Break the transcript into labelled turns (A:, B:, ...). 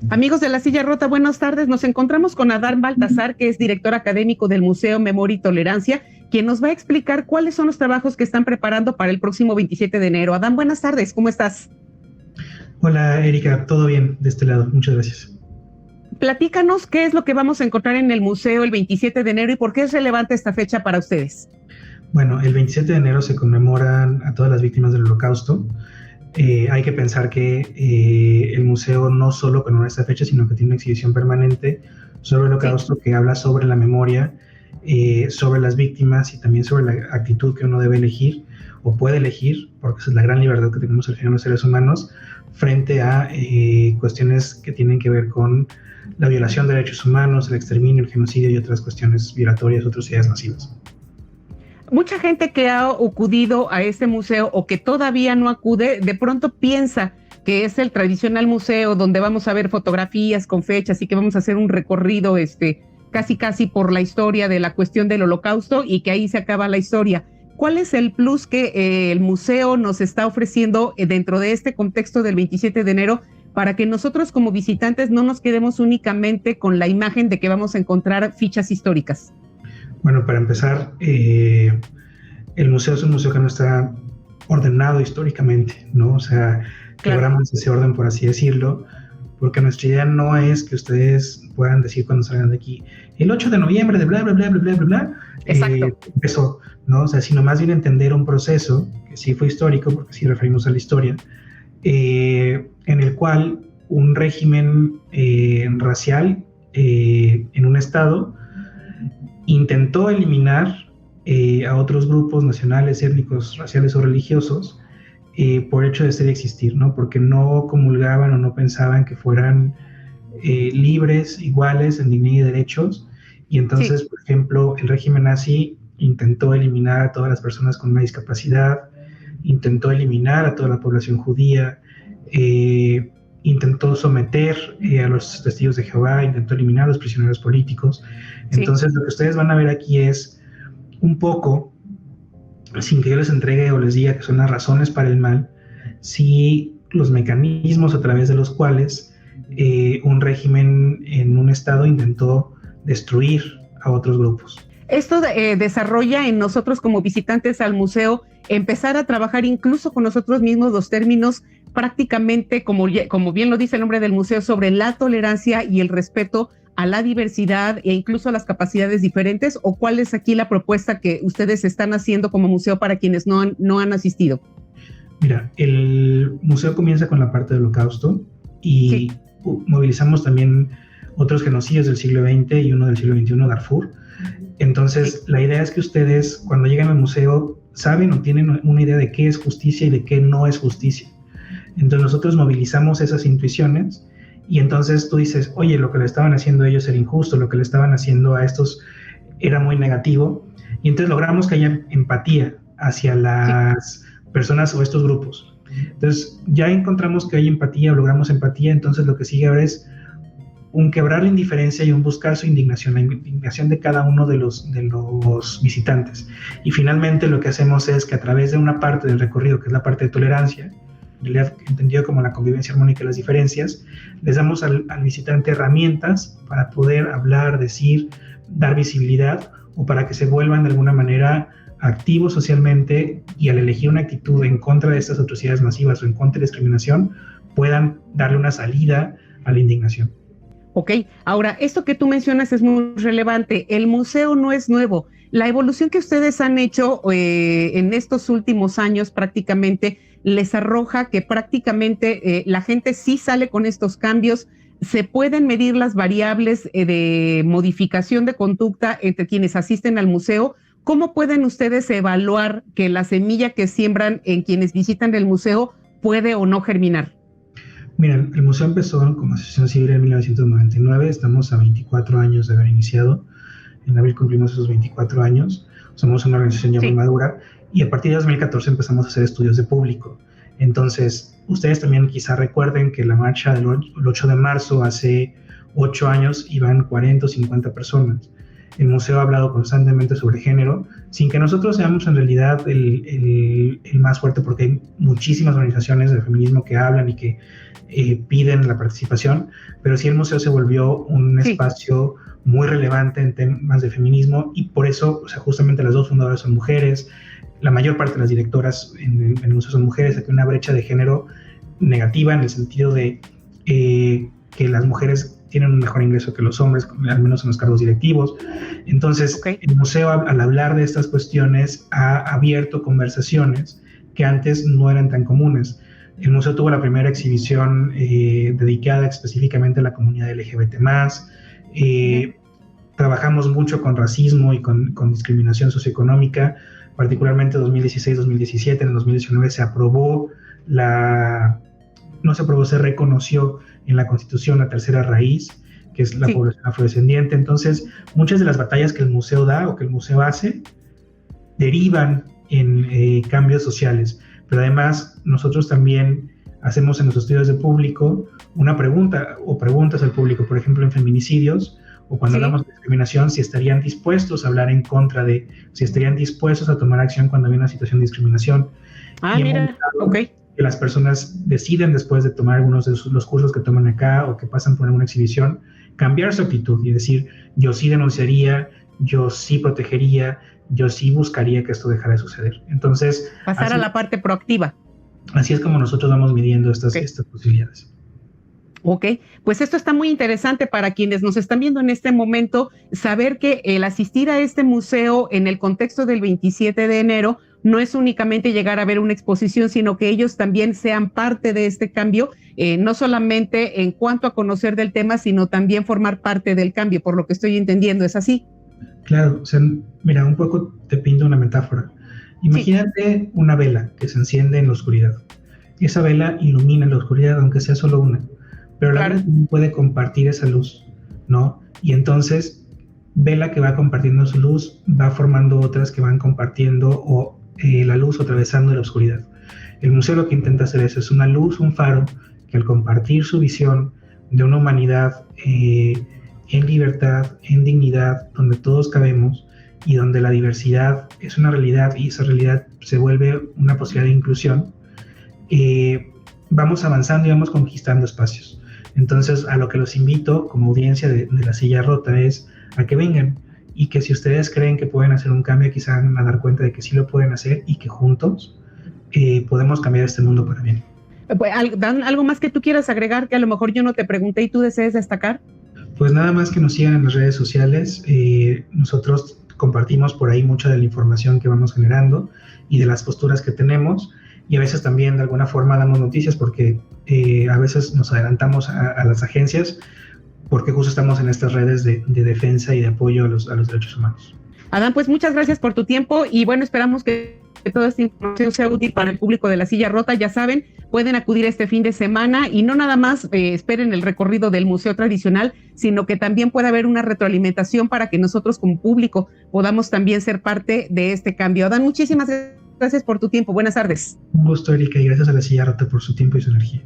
A: Amigos de La Silla Rota, buenas tardes. Nos encontramos con Adán Baltasar, que es director académico del Museo Memoria y Tolerancia, quien nos va a explicar cuáles son los trabajos que están preparando para el próximo 27 de enero. Adán, buenas tardes, ¿cómo estás?
B: Hola, Erika, todo bien de este lado, muchas gracias.
A: Platícanos qué es lo que vamos a encontrar en el museo el 27 de enero y por qué es relevante esta fecha para ustedes.
B: Bueno, el 27 de enero se conmemoran a todas las víctimas del Holocausto. Hay que pensar que el museo no solo conmemora esta fecha, sino que tiene una exhibición permanente sobre el Holocausto que habla sobre la memoria, sobre las víctimas y también sobre la actitud que uno debe elegir o puede elegir, porque esa es la gran libertad que tenemos al final los seres humanos, frente a cuestiones que tienen que ver con la violación de derechos humanos, el exterminio, el genocidio y otras cuestiones violatorias, atrocidades masivas.
A: Mucha gente que ha acudido a este museo o que todavía no acude, de pronto piensa que es el tradicional museo donde vamos a ver fotografías con fechas y que vamos a hacer un recorrido casi por la historia de la cuestión del Holocausto y que ahí se acaba la historia. ¿Cuál es el plus que el museo nos está ofreciendo dentro de este contexto del 27 de enero para que nosotros como visitantes no nos quedemos únicamente con la imagen de que vamos a encontrar fichas históricas?
B: Bueno, para empezar, el museo es un museo que no está ordenado históricamente, ¿no? O sea, quebramos ese orden, por así decirlo, porque nuestra idea no es que ustedes puedan decir cuando salgan de aquí, el 8 de noviembre de bla, bla, bla, bla, bla, bla, bla, empezó, ¿no? O sea, sino más bien entender un proceso que sí fue histórico, porque sí referimos a la historia, en el cual un régimen racial en un estado intentó eliminar a otros grupos nacionales, étnicos, raciales o religiosos por hecho de ser y existir, ¿no? Porque no comulgaban o no pensaban que fueran libres, iguales en dignidad y derechos. Y entonces, por ejemplo, el régimen nazi intentó eliminar a todas las personas con una discapacidad, intentó eliminar a toda la población judía, intentó someter a los testigos de Jehová, intentó eliminar a los prisioneros políticos. Entonces, lo que ustedes van a ver aquí es un poco, sin que yo les entregue o les diga que son las razones para el mal, sí los mecanismos a través de los cuales un régimen en un estado intentó destruir a otros grupos.
A: Esto desarrolla en nosotros como visitantes al museo empezar a trabajar incluso con nosotros mismos los términos prácticamente, como bien lo dice el nombre del museo, sobre la tolerancia y el respeto a la diversidad e incluso a las capacidades diferentes, o cuál es aquí la propuesta que ustedes están haciendo como museo para quienes no han asistido.
B: Mira, el museo comienza con la parte del Holocausto y movilizamos también otros genocidios del siglo XX y uno del siglo XXI, Darfur. Entonces, la idea es que ustedes, cuando llegan al museo, saben o tienen una idea de qué es justicia y de qué no es justicia. Entonces, nosotros movilizamos esas intuiciones y entonces tú dices, oye, lo que le estaban haciendo a ellos era injusto, lo que le estaban haciendo a estos era muy negativo. Y entonces logramos que haya empatía hacia las personas o estos grupos. Entonces, ya encontramos que hay empatía, logramos empatía, entonces lo que sigue ahora es un quebrar la indiferencia y un buscar su indignación, la indignación de cada uno de los visitantes. Y finalmente lo que hacemos es que a través de una parte del recorrido, que es la parte de tolerancia, entendido como la convivencia armónica de las diferencias, les damos al visitante herramientas para poder hablar, decir, dar visibilidad o para que se vuelvan de alguna manera activos socialmente y al elegir una actitud en contra de estas atrocidades masivas o en contra de la discriminación, puedan darle una salida a la indignación.
A: Ok, ahora, esto que tú mencionas es muy relevante. El museo no es nuevo. La evolución que ustedes han hecho en estos últimos años prácticamente les arroja que prácticamente la gente sí sale con estos cambios. Se pueden medir las variables de modificación de conducta entre quienes asisten al museo. ¿Cómo pueden ustedes evaluar que la semilla que siembran en quienes visitan el museo puede o no germinar?
B: Miren, el museo empezó como asociación civil en 1999, estamos a 24 años de haber iniciado, en abril cumplimos esos 24 años, somos una organización ya muy madura y a partir de 2014 empezamos a hacer estudios de público. Entonces, ustedes también quizá recuerden que la marcha del 8 de marzo hace 8 años iban 40 o 50 personas. El museo ha hablado constantemente sobre género, sin que nosotros seamos en realidad el más fuerte, porque hay muchísimas organizaciones de feminismo que hablan y que piden la participación, pero sí el museo se volvió un espacio muy relevante en temas de feminismo, y por eso, o sea, justamente las dos fundadoras son mujeres, la mayor parte de las directoras en el museo son mujeres. Aquí hay una brecha de género negativa en el sentido de que las mujeres tienen un mejor ingreso que los hombres, al menos en los cargos directivos. Entonces, el museo, al hablar de estas cuestiones, ha abierto conversaciones que antes no eran tan comunes. El museo tuvo la primera exhibición dedicada específicamente a la comunidad LGBT+. Trabajamos mucho con racismo y con discriminación socioeconómica, particularmente en 2016-2017. En el 2019 se aprobó se reconoció en la Constitución la tercera raíz, que es la población afrodescendiente. Entonces, muchas de las batallas que el museo da o que el museo hace derivan en cambios sociales, pero además nosotros también hacemos en los estudios de público una pregunta o preguntas al público, por ejemplo en feminicidios, o cuando hablamos de discriminación, si estarían dispuestos a hablar en contra de, si estarían dispuestos a tomar acción cuando hay una situación de discriminación. Que las personas deciden, después de tomar algunos de los cursos que toman acá o que pasan por alguna exhibición, cambiar su actitud y decir, yo sí denunciaría, yo sí protegería, yo sí buscaría que esto dejara de suceder. Entonces,
A: pasar a la parte proactiva.
B: Así es como nosotros vamos midiendo estas posibilidades.
A: Ok, pues esto está muy interesante para quienes nos están viendo en este momento, saber que el asistir a este museo en el contexto del 27 de enero no es únicamente llegar a ver una exposición, sino que ellos también sean parte de este cambio, no solamente en cuanto a conocer del tema, sino también formar parte del cambio, por lo que estoy entendiendo, ¿es así?
B: Claro, o sea, mira, un poco te pinto una metáfora. Imagínate una vela que se enciende en la oscuridad. Esa vela ilumina en la oscuridad, aunque sea solo una, pero la vela también puede compartir esa luz, ¿no? Y entonces, vela que va compartiendo su luz, va formando otras que van compartiendo la luz atravesando la oscuridad. El museo lo que intenta hacer eso, es una luz, un faro, que al compartir su visión de una humanidad en libertad, en dignidad, donde todos cabemos y donde la diversidad es una realidad y esa realidad se vuelve una posibilidad de inclusión, vamos avanzando y vamos conquistando espacios. Entonces, a lo que los invito como audiencia de La Silla Rota es a que vengan, y que si ustedes creen que pueden hacer un cambio, quizá van a dar cuenta de que sí lo pueden hacer y que juntos podemos cambiar este mundo para bien.
A: Dan, ¿algo más que tú quieras agregar que a lo mejor yo no te pregunté y tú desees destacar?
B: Pues nada más que nos sigan en las redes sociales. Nosotros compartimos por ahí mucha de la información que vamos generando y de las posturas que tenemos, y a veces también de alguna forma damos noticias porque a veces nos adelantamos a las agencias, porque justo estamos en estas redes de defensa y de apoyo a los derechos humanos.
A: Adán, pues muchas gracias por tu tiempo y bueno, esperamos que toda esta información sea útil para el público de La Silla Rota. Ya saben, pueden acudir este fin de semana y no nada más esperen el recorrido del museo tradicional, sino que también puede haber una retroalimentación para que nosotros como público podamos también ser parte de este cambio. Adán, muchísimas gracias por tu tiempo. Buenas tardes.
B: Un gusto, Erika, y gracias a La Silla Rota por su tiempo y su energía.